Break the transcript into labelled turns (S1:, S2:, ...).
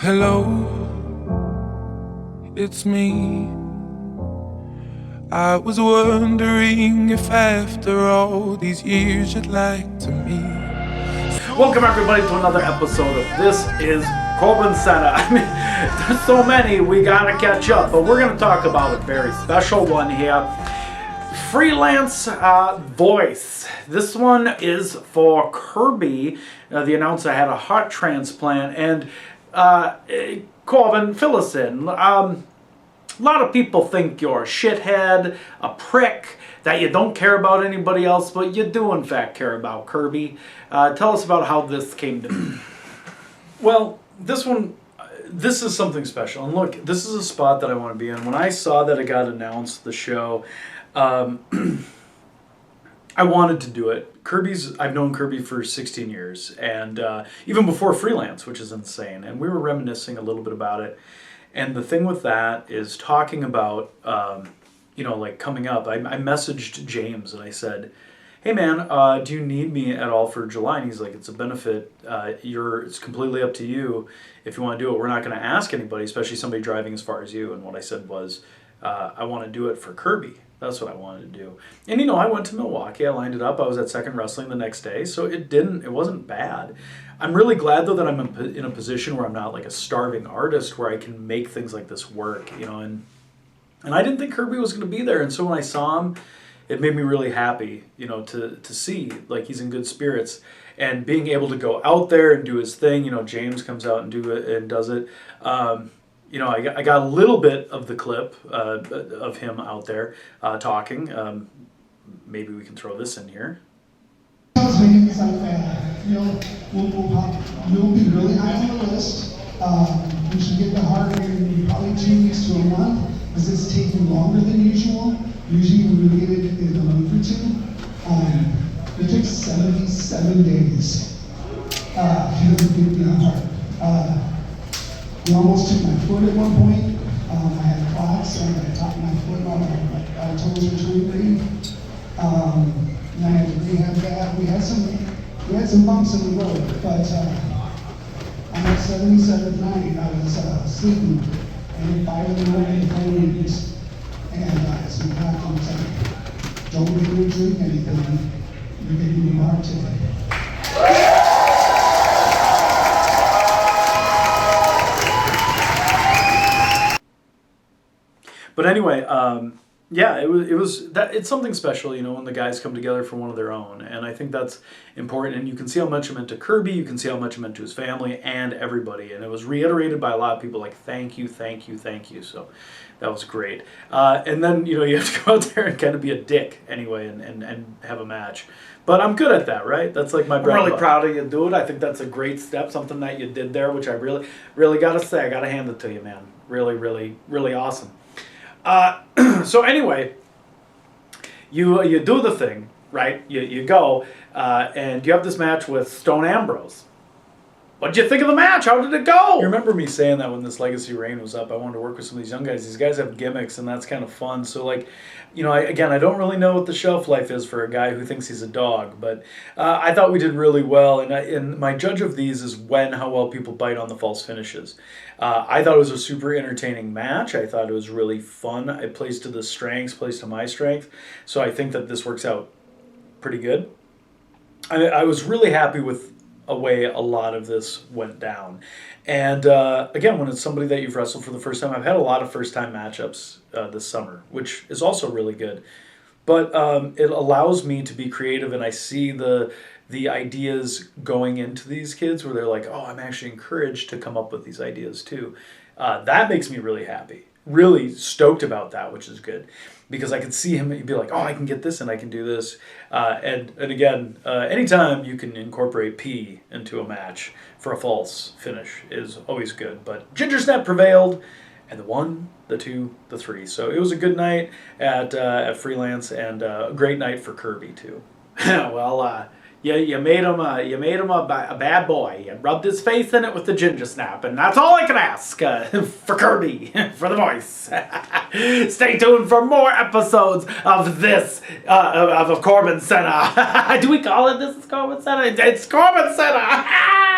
S1: Hello, it's me. I was wondering if after all these years you'd like to meet.
S2: Welcome everybody to another episode of This is CorbinCenter. I mean, there's so many, we gotta catch up, but we're gonna talk about a very special one here. Freelance voice. This one is for Kirby. The announcer had a heart transplant, and Corbin, fill us in. A lot of people think you're a shithead, a prick, that you don't care about anybody else, but you do in fact care about Kirby. Tell us about how this came to be.
S3: Well, this is something special. And look, this is a spot that I want to be in. When I saw that it got announced, the show, I wanted to do it. I've known Kirby for 16 years, and even before Freelance, which is insane. And we were reminiscing a little bit about it. And the thing with that is talking about, like coming up. I messaged James and I said, "Hey man, do you need me at all for July?" And he's like, "It's a benefit. It's completely up to you if you want to do it. We're not going to ask anybody, especially somebody driving as far as you." And what I said was, "I want to do it for Kirby. That's what I wanted to do." And I went to Milwaukee. I lined it up. I was at Second Wrestling the next day, so it wasn't bad. I'm really glad though that I'm in a position where I'm not like a starving artist, where I can make things like this work, And I didn't think Kirby was going to be there, and so when I saw him, it made me really happy, to see like he's in good spirits, and being able to go out there and do his thing. James comes out and does it. I got a little bit of the clip of him out there talking. Maybe we can throw this in here.
S4: You'll be really high on the list. We should get the heart in probably 2 weeks to a month, because it's taking longer than usual. Usually we get it in a month or two. It took 77 days to get the heart. We almost took my foot at one point. I had clots on the top of my foot, all my toes were twinkling. And I had to rehab that. We had some bumps in the road, but on that 77th night, I was sleeping, and at 5 in the morning, the phone rings, and some guy comes up, "Don't make me drink anything. You're getting me heart today."
S3: But anyway, it's something special, when the guys come together for one of their own, and I think that's important. And you can see how much it meant to Kirby, you can see how much it meant to his family and everybody, and it was reiterated by a lot of people like, "Thank you, thank you, thank you." So that was great. And then you have to go out there and kind of be a dick anyway, and have a match. But I'm good at that, right? That's like my bread.
S2: I'm really proud of you, dude. I think that's a great step, something that you did there, which I really, really got to say. I got to hand it to you, man. Really, really, really awesome. So anyway, you do the thing, right? You go, and you have this match with Stone Ambrose. What'd you think of the match? How did it go?
S3: You remember me saying that when this Legacy reign was up, I wanted to work with some of these young guys. These guys have gimmicks, and that's kind of fun. So, I don't really know what the shelf life is for a guy who thinks he's a dog, but I thought we did really well. And my judge of these is how well people bite on the false finishes. I thought it was a super entertaining match. I thought it was really fun. It plays to the strengths, plays to my strength. So I think that this works out pretty good. I was really happy with a way a lot of this went down. And again, when it's somebody that you've wrestled for the first time, I've had a lot of first-time matchups this summer, which is also really good. But it allows me to be creative, and I see the ideas going into these kids where they're like, "Oh, I'm actually encouraged to come up with these ideas too." That makes me really happy. Really stoked about that, which is good. Because I could see him be like, "Oh, I can get this and I can do this." And again, anytime you can incorporate P into a match for a false finish is always good. But Ginger Snap prevailed, and the 1, the 2, the 3. So it was a good night at Freelance, and a great night for Kirby too.
S2: Well, you made him a bad boy. You rubbed his face in it with the Ginger Snap, and that's all I can ask for Kirby, for the voice. Stay tuned for more episodes of this, of CorbinCenter. Do we call it This is CorbinCenter? It's CorbinCenter.